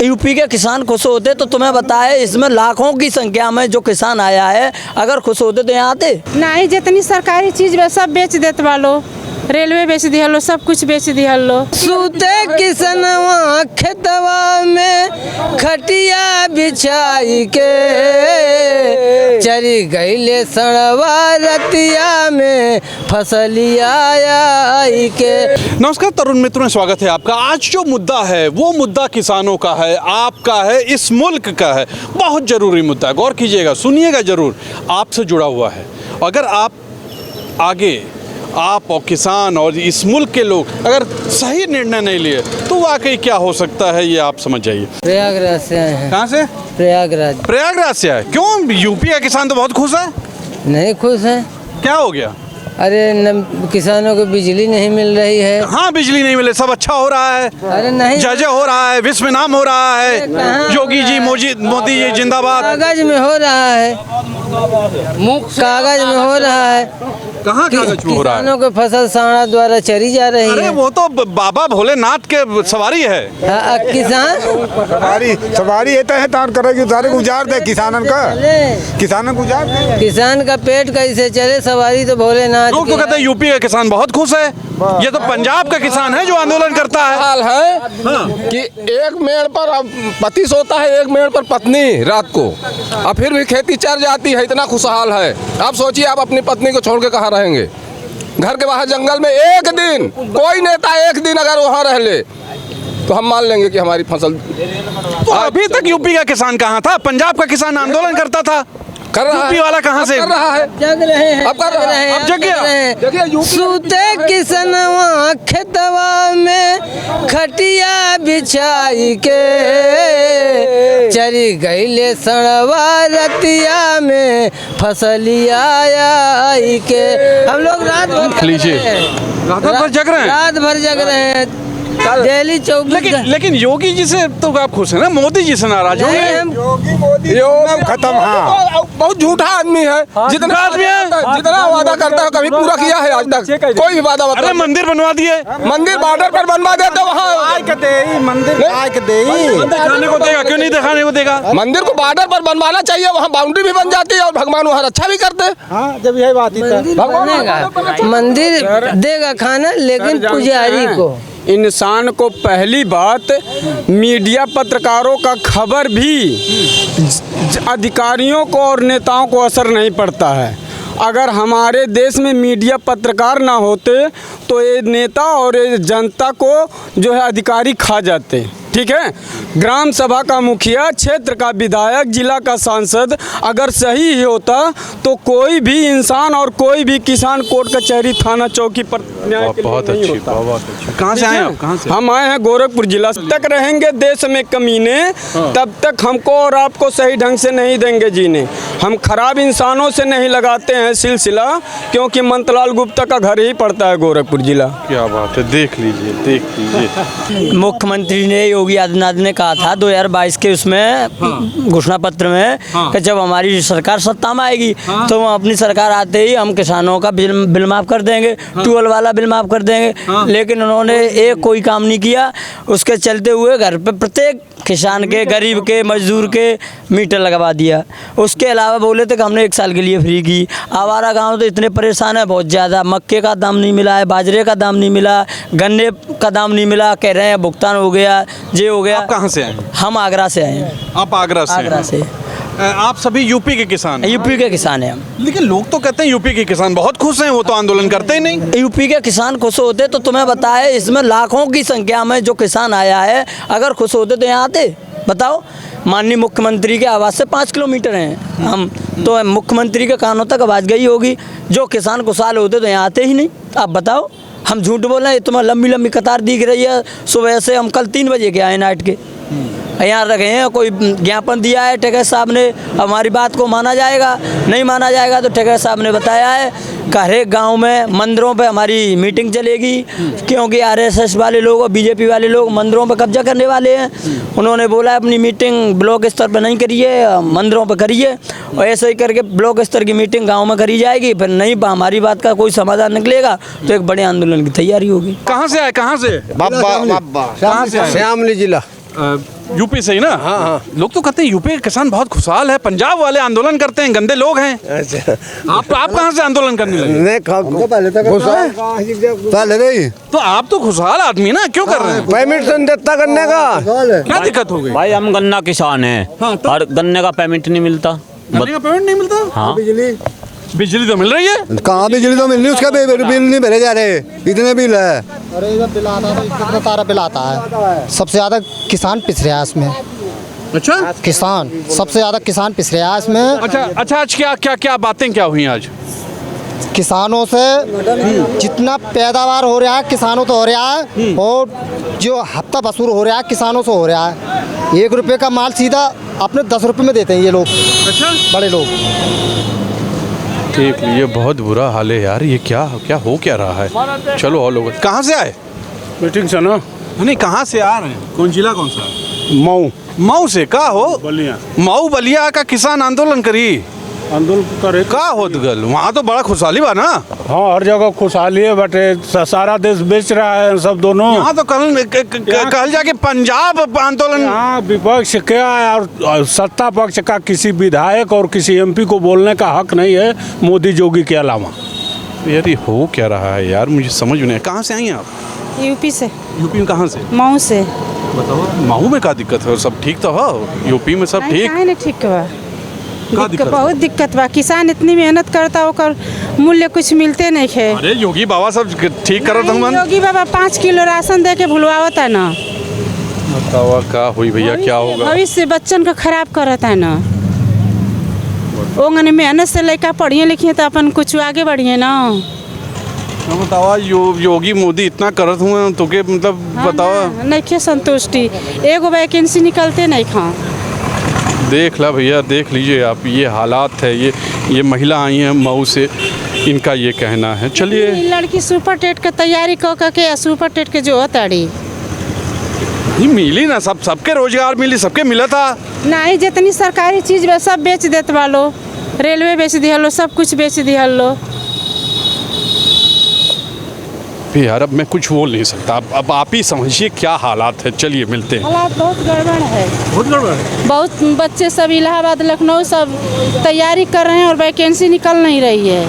UP के किसान खुश होते तो तुम्हें बताए, इसमें लाखों की संख्या में जो किसान आया है, अगर खुश होते तो यहाँ आते नहीं। जितनी सरकारी चीज सब बेच देते वालो, रेलवे बेच दिया लो, सब कुछ बेच दिया लो। सूते किसनवा खेतवा में खटिया बिछाई के, चरी गईले सड़वा रतिया में फसलिया आई के। नमस्कार तरुण मित्रों, स्वागत है आपका। आज जो मुद्दा है वो मुद्दा किसानों का है, आपका है, इस मुल्क का है। बहुत ज़रूरी मुद्दा है, गौर कीजिएगा, सुनिएगा ज़रूर, आपसे जुड़ा हुआ है। अगर आप और किसान और इस मुल्क के लोग अगर सही निर्णय नहीं लिए तो वाकई क्या हो सकता है, ये आप समझ जाइए। प्रयागराज से आए हैं। कहाँ से? प्रयागराज से आए। क्यों? यूपी का किसान तो बहुत खुश है। नहीं खुश है। क्या हो गया? अरे किसानों को बिजली नहीं मिल रही है। हाँ, बिजली नहीं मिले, सब अच्छा हो रहा है। अरे नहीं, जय हो रहा है, विश्व नाम हो रहा है, योगी जी मोदी जी जिंदाबाद। कागज में हो रहा है, कागज में हो रहा है। कहाँ कागज में हो रहा है? किसानों के फसल साड़ा द्वारा चरी जा रही है। अरे वो तो बाबा भोलेनाथ के सवारी है। किसान सवारी है तार करेगी, सारे गुजार दे किसानन गुजार दे। किसान का पेट कैसे चले, सवारी तो भोलेनाथ। लोग तो कहते हैं यूपी का किसान बहुत खुश है। ये तो पंजाब का किसान है जो आंदोलन करता है। हाल है कि एक मेड़ पर पति सोता है, एक मेड़ पर पत्नी रात को, और फिर भी खेती चर जाती है। इतना खुशहाल है। आप सोचिए, आप अपनी पत्नी को छोड़ के कहाँ रहेंगे? घर के बाहर जंगल में एक दिन कोई नेता एक दिन अगर वहाँ रह ले तो हम मान लेंगे कि हमारी फसल। तो अभी तक यूपी का किसान कहाँ था? पंजाब का किसान आंदोलन करता था, कर रहा यूपी वाला कहाँ से कर रहा है? जग रहे हैं, अब कर रहा है, अब जग गया। देखिए यूपी सूते किसनवा खेतवा में खटिया बिछाई के, चरी गईले सड़वा रतिया में फसलिया आई के। हम लोग रात भर जग रहे हैं। रात भर जग रहे हैं, डेली 24। लेकिन योगी जी से तो आप खुश है ना, मोदी जी से नाराज होंगे? योगी खत्म। हाँ, बहुत झूठा आदमी है। जितना वादा करता है कभी पूरा किया है आज तक? कोई भी वादा। अरे मंदिर बनवा दिए, मंदिर बॉर्डर पर बनवा देते वहाँ। मंदिर दिखाने को देगा, क्यों नहीं दिखाने को देगा? मंदिर को बॉर्डर पर बनवाना चाहिए, वहाँ बाउंड्री भी बन जाती है और भगवान वहाँ अच्छा भी करते। जब यही बात मंदिर देगा खाना, लेकिन पुजारी को। इंसान को पहली बात, मीडिया पत्रकारों का खबर भी अधिकारियों को और नेताओं को असर नहीं पड़ता है। अगर हमारे देश में मीडिया पत्रकार ना होते तो ये नेता और ये जनता को जो है अधिकारी खा जाते। ठीक है, ग्राम सभा का मुखिया, क्षेत्र का विधायक, जिला का सांसद अगर सही ही होता तो कोई भी इंसान और कोई भी किसान कोर्ट कचहरी थाना चौकी पर न्याय के लिए नहीं होता। कहाँ से आए आप? कहाँ से? हम आए हैं गोरखपुर जिला। जब तक रहेंगे देश में कमीने, तब तक हमको और आपको सही ढंग से नहीं देंगे जीने। हम खराब इंसानों से नहीं लगाते हैं सिलसिला, क्योंकि मंतलाल गुप्ता का घर ही पड़ता है गोरखपुर जिला। क्या बात है, देख लीजिए। मुख्यमंत्री ने, योगी आदित्यनाथ ने कहा था 2022 के उसमें घोषणा पत्र में कि जब हमारी सरकार सत्ता में आएगी तो अपनी सरकार आते ही हम किसानों का बिल माफ कर देंगे, ट्यूबवेल वाला बिल माफ कर देंगे। लेकिन उन्होंने एक कोई काम नहीं किया। उसके चलते हुए घर पे प्रत्येक किसान के, गरीब के, मजदूर के मीटर लगवा दिया। उसके अलावा बोले थे कि हमने 1 साल के लिए फ्री की। आवारा गांव तो इतने परेशान है बहुत ज़्यादा। मक्के का दाम नहीं मिला है, बाजरे का दाम नहीं मिला, गन्ने का दाम नहीं मिला। कह रहे हैं भुगतान हो गया, ये हो गया। आप कहाँ से आए? हम आगरा से आए हैं। आप आगरा से? आप सभी यूपी के किसान? यूपी के किसान हैं हम। लेकिन लोग तो कहते हैं यूपी के किसान बहुत खुश हैं, वो तो आंदोलन करते ही नहीं। यूपी के किसान खुश होते तो तुम्हें बताए, इसमें लाखों की संख्या में जो किसान आया है, अगर खुश होते तो यहाँ आते। बताओ, माननीय मुख्यमंत्री के आवास से 5 किलोमीटर हैं हम, तो मुख्यमंत्री के कानों तक आवाज़ गई होगी। जो किसान खुशहाल होते तो यहाँ आते ही नहीं। आप बताओ, हम झूठ बोल रहे हैं? तुम्हें लंबी लंबी कतार दिख रही है सुबह से। हम कल 3 बजे के आए नाइट के, यहाँ रखे हैं। कोई ज्ञापन दिया है टेकर साहब ने, हमारी बात को माना जाएगा, नहीं माना जाएगा तो टेकर साहब ने बताया है कि हर एक गाँव में मंदिरों पे हमारी मीटिंग चलेगी, क्योंकि आरएसएस वाले लोग और बीजेपी वाले लोग मंदिरों पे कब्जा करने वाले हैं। उन्होंने बोला अपनी मीटिंग ब्लॉक स्तर पर नहीं करिए, मंदिरों पर करिए, और ऐसे ही करके ब्लॉक स्तर की मीटिंग गाँव में करी जाएगी। फिर नहीं हमारी बात का कोई समाधान निकलेगा तो एक बड़े आंदोलन की तैयारी होगी। कहाँ से आए? कहाँ से? कहाँ से? श्यामली जिला। यूपी से ही ना? हाँ हाँ। लोग तो कहते हैं यूपी के किसान बहुत खुशहाल है, पंजाब वाले आंदोलन करते हैं, गंदे लोग हैं। अच्छा आप कहाँ से आंदोलन करने लगे? नहीं पहले नहीं तो आप तो खुशहाल आदमी ना, क्यों कर रहे हैं? परमिशन देता करने का क्या दिक्कत हो गई? भाई हम गन्ना किसान हैं और गन्ने का पेमेंट नहीं मिलता। गन्ने का पेमेंट नहीं मिलता? हाँ बिजली तो मिल रही है। कहाँ बिजली तो मिल रही, उसका बिल नहीं भरे जा रहे, इतने बिल है। अरे इधर बिल आता है, कितना सारा बिल आता है। सबसे ज़्यादा किसान पिस रहा है इसमें। अच्छा किसान सबसे ज़्यादा किसान पिस रहा है इसमें। अच्छा आज क्या बातें क्या हुई आज? किसानों से जितना पैदावार हो रहा है किसानों तो हो रहा है, और जो हफ्ता वसूल हो रहा है किसानों से हो रहा है। 1 रुपये का माल सीधा अपने 10 रुपये में देते हैं ये लोग। अच्छा बड़े लोग। देख लिए, बहुत बुरा हाल है यार, ये क्या हो क्या रहा है? चलो और लोग कहाँ से आए? मीटिंग से ना नहीं, कहाँ से आ रहे हैं? कौन जिला कौन सा? मऊ मऊ से का हो? बलिया मऊ बलिया का किसान आंदोलन करी आंदोलन करे। का होत गल? वहाँ तो बड़ा खुशहाली बा ना? हाँ हर जगह खुशहाली है, बट सारा देश बेच रहा है सब दोनों। यहाँ तो कल जाके पंजाब आंदोलन। हाँ विपक्ष क्या है और सत्ता पक्ष का किसी विधायक और किसी एमपी को बोलने का हक नहीं है मोदी जोगी के अलावा। यार ये हो क्या रहा है यार, मुझे समझ नहीं। कहाँ से आई हैं आप? यूपी से। यूपी में कहाँ से? मऊ से। बताओ, मऊ में क्या दिक्कत है? सब ठीक तो हो? यूपी में सब ठीक? नहीं ठीक बा, दिक्कत बहुत दिक्कत बा। किसान इतनी मेहनत करता ओकर मूल्य कुछ मिलते नहीं है। अरे योगी बाबा सब ठीक करत हूँ। योगी बाबा 5 किलो राशन दे के भुलवावत है ना। बताओ क्या हुई भैया, क्या होगा? भविष्य बच्चन का खराब करत है ना। ओंगने मेहनत से लड़का पढ़िए लिखिए तो अपन कुछ आगे बढ़िए ना। बताओ योगी मोदी इतना करत हुए तो के मतलब बताओ। नहीं के संतुष्टि, एगो वैकेंसी निकलते नहीं खा। देख ला भैया, देख लीजिए आप, ये हालात है। ये महिला आई हैं मऊ से, इनका ये कहना है। चलिए, लड़की सुपर टेट की तैयारी के सुपर टेट के जो ताड़ी नहीं मिली ना, सबके रोजगार मिली, सबके मिला था। नहीं, जितनी सरकारी चीज सब बेच देते वालो, रेलवे बेच दिया लो, सब कुछ बेच दिया लो। यार अब मैं कुछ बोल नहीं सकता, अब आप ही समझिए क्या हालात है। चलिए मिलते हैं। हालात बहुत गड़बड़ है, बहुत गड़बड़ है। बहुत बच्चे सब इलाहाबाद लखनऊ सब तैयारी कर रहे हैं और वैकेंसी निकल नहीं रही है।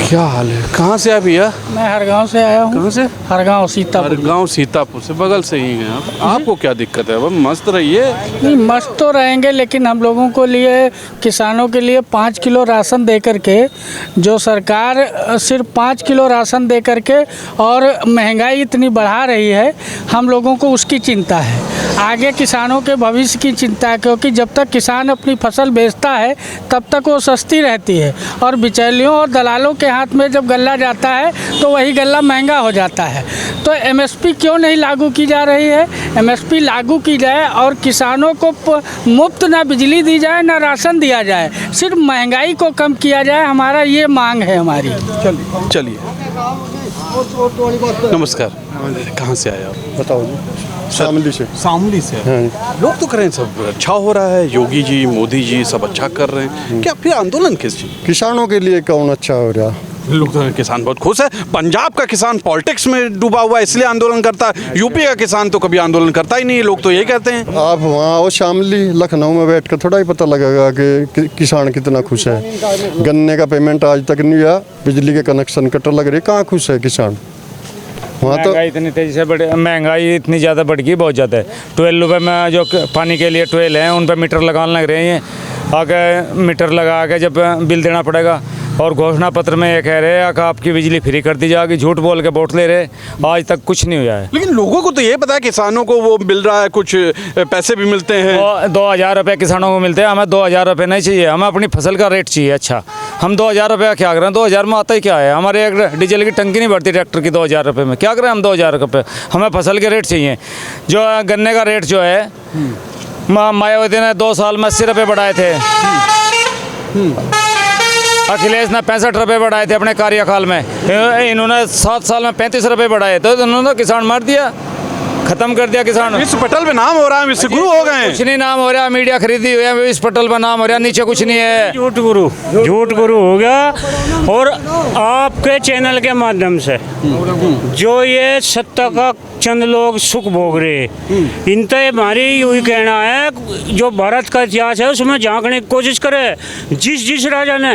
क्या हाल है? कहाँ से आए भैया? मैं हरगांव से आया हूँ। कहाँ से? हरगांव सीतापुर। हरगांव सीतापुर से, बगल से ही हैं आप। आपको क्या दिक्कत है? अब मस्त रहिए। नहीं मस्त तो रहेंगे, लेकिन हम लोगों को लिए किसानों के लिए 5 किलो राशन दे करके, जो सरकार सिर्फ 5 किलो राशन दे करके और महंगाई इतनी बढ़ा रही है, हम लोगों को उसकी चिंता है। आगे किसानों के भविष्य की चिंता है, क्योंकि जब तक किसान अपनी फसल बेचता है तब तक वो सस्ती रहती है, और बिचौलियों और दलालों के हाथ में जब गल्ला जाता है तो वही गल्ला महंगा हो जाता है। तो एमएसपी क्यों नहीं लागू की जा रही है? एमएसपी लागू की जाए और किसानों को मुफ्त ना बिजली दी जाए ना राशन दिया जाए, सिर्फ महंगाई को कम किया जाए। हमारा ये मांग है हमारी। चलिए नमस्कार, कहाँ से आए आप? बताओ जी। शामली से। शामली से। लोग तो करें सब अच्छा हो रहा है, योगी जी मोदी जी सब अच्छा कर रहे हैं, क्या फिर आंदोलन किस चीज? किसानों के लिए कौन अच्छा हो रहा? लोग तो किसान बहुत खुश है। पंजाब का किसान पॉलिटिक्स में डूबा हुआ है इसलिए आंदोलन करता है। यूपी का किसान तो कभी आंदोलन करता ही नहीं, लोग तो यही कहते हैं। आप वहाँ आओ शामली, लखनऊ में बैठ कर थोड़ा ही पता लगेगा कि किसान कितना खुश है। गन्ने का पेमेंट आज तक नहीं हुआ, बिजली के कनेक्शन कटर लग रही, कहाँ खुश है किसान? वहाँ तो इतनी तेजी से महंगाई इतनी ज़्यादा बढ़ गई, बहुत ज़्यादा है। 12 रुपये में जो पानी के लिए 12 हैं, उन पर मीटर लगाने लग रहे हैं। आगे मीटर लगा के जब बिल देना पड़ेगा, और घोषणा पत्र में ये कह रहे हैं कि आपकी बिजली फ्री कर दी जाएगी। झूठ बोल के वोट ले रहे, आज तक कुछ नहीं हुआ है। लेकिन लोगों को तो ये पता है किसानों को वो मिल रहा है, कुछ पैसे भी मिलते हैं। 2000 रुपये किसानों को मिलते हैं, हमें 2000 रुपये नहीं चाहिए, हमें अपनी फसल का रेट चाहिए। अच्छा, हम 2000 रुपये का क्या करें? 2000 में आता ही क्या है? हमारे एक डीजल की टंकी नहीं बढ़ती ट्रैक्टर की 2000 रुपये में, क्या करें हम 2000 रुपये? हमें फसल के रेट चाहिए। जो गन्ने का रेट जो है, मायावती ने 2 साल में 80 रुपये बढ़ाए थे, अखिलेश ने 65 रुपये बढ़ाए थे अपने कार्यकाल में, इन्होंने 7 साल में 35 रुपये बढ़ाए, तो इन्होंने किसान मार दिया। खत्म कर दिया किसान। विश्व पटल पे नाम हो रहा है, विश्व गुरु हो गए हैं। कुछ नहीं नाम हो रहा, मीडिया खरीदी हुई है, इस पटल पर नाम हो रहा, नीचे कुछ नहीं है। झूठ गुरु हो गया। और आपके चैनल के माध्यम से जो ये सत्ता का चंद लोग सुख भोग रहे, इनसे हमारी यही कहना है, जो भारत का इतिहास है उसमें झांकने की कोशिश करे। जिस राजा ने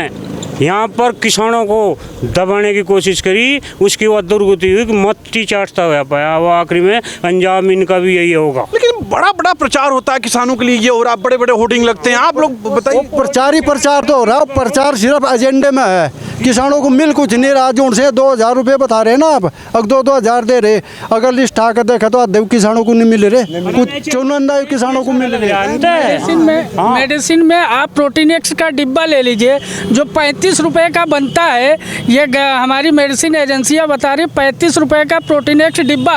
यहाँ पर किसानों को दबाने की कोशिश करी, उसकी वो दुर्गति हुई कि मट्टी चाटता हुआ पाया। वो आखिरी में अंजाम इनका भी यही होगा। लेकिन बड़ा बड़ा प्रचार होता है किसानों के लिए, ये हो रहा, बड़े बड़े होर्डिंग लगते हैं, आप लोग बताइए। प्रचार ही प्रचार तो हो रहा है, प्रचार सिर्फ एजेंडे में है। किसानों को मिल कुछ नहीं रहा। जो उनसे 2000 रुपये बता रहे हैं ना आप, अब 2-2000 दे रहे। अगर लिस्ट आकर देखा तो आधे किसानों को नहीं मिल रहे, कुछ चुनिंदा किसानों को मिल रहे। मेडिसिन में आप प्रोटीनेक्स का डिब्बा ले लीजिए, जो 35 रुपए का बनता है। ये हमारी मेडिसिन एजेंसियां बता रही 35 रुपए का प्रोटीनेक्स डिब्बा,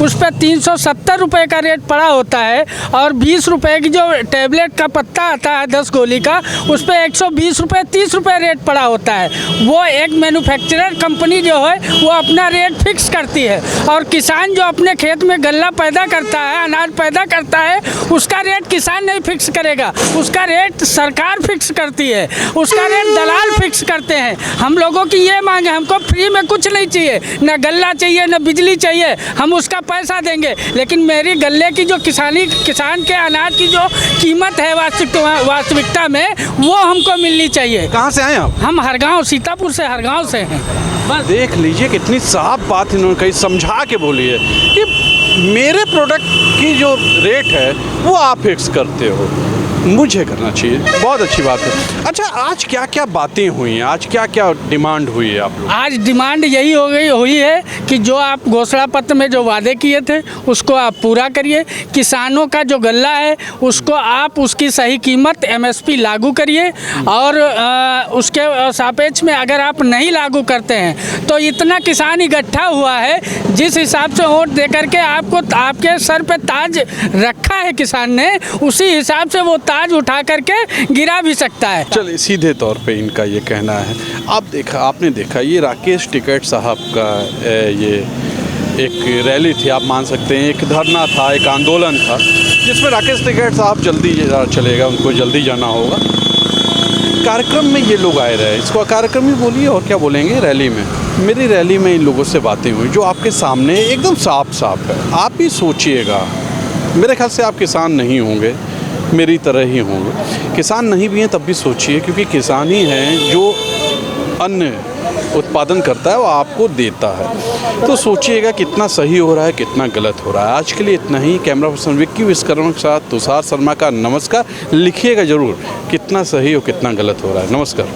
उस पर 370 रुपए का रेट पड़ा होता है। और 20 रुपए की जो टैबलेट का पत्ता आता है 10 गोली का, उस पर 120 रुपए 30 रुपए रेट पड़ा होता है। वो एक मैन्युफैक्चरर कंपनी जो है वो अपना रेट फिक्स करती है, और किसान जो अपने खेत में गल्ला पैदा करता है, अनाज पैदा करता है, उसका रेट किसान नहीं फिक्स करेगा, उसका रेट सरकार फिक्स करती है, उसका रेट दलाल फिक्स करते हैं। हम लोगों की ये मांग है, हमको फ्री में कुछ नहीं चाहिए, न गल्ला चाहिए न बिजली चाहिए, हम उसका पैसा देंगे। लेकिन मेरी गल्ले की जो किसान के अनाज की जो कीमत है वास्तविकता में, वो हमको मिलनी चाहिए। कहाँ से आए आप? हम हरगांव, सीतापुर से हरगांव से हैं। बस देख लीजिए कितनी साफ बात इन्होंने कही, समझा के बोली है कि मेरे प्रोडक्ट की जो रेट है वो आप फिक्स करते हो, मुझे करना चाहिए। बहुत अच्छी बात है। अच्छा, आज क्या क्या बातें हुई हैं, आज क्या क्या डिमांड हुई है आप लोग? आज डिमांड यही हुई है कि जो आप घोषणा पत्र में जो वादे किए थे उसको आप पूरा करिए। किसानों का जो गल्ला है उसको आप उसकी सही कीमत MSP लागू करिए, और उसके सापेक्ष में अगर आप नहीं लागू करते हैं तो इतना किसान इकट्ठा हुआ है, जिस हिसाब से वोट दे करके आपको आपके सर पे ताज रखा है किसान ने, उसी हिसाब से वो ताज उठा करके गिरा भी सकता है। चलिए, सीधे तौर पे इनका ये कहना है। आपने देखा ये राकेश टिकैत साहब का ये एक रैली थी, आप मान सकते हैं, एक धरना था, एक आंदोलन था, जिसमें राकेश टिकैत साहब जल्दी चलेगा, उनको जल्दी जाना होगा। कार्यक्रम में ये लोग आए रहे, इसको कार्यक्रम ही बोलिए और क्या बोलेंगे। रैली में, मेरी रैली में इन लोगों से बातें हुई जो आपके सामने एकदम साफ साफ है। आप ही सोचिएगा, मेरे ख्याल से आप किसान नहीं होंगे, मेरी तरह ही होंगे। किसान नहीं भी हैं तब भी सोचिए, क्योंकि किसान ही हैं जो अन्न उत्पादन करता है, वो आपको देता है। तो सोचिएगा कितना सही हो रहा है, कितना गलत हो रहा है। आज के लिए इतना ही। कैमरा पर्सन विक्की विश्वकर्मा के साथ तुषार शर्मा का नमस्कार। लिखिएगा ज़रूर कितना सही और कितना गलत हो रहा है। नमस्कार।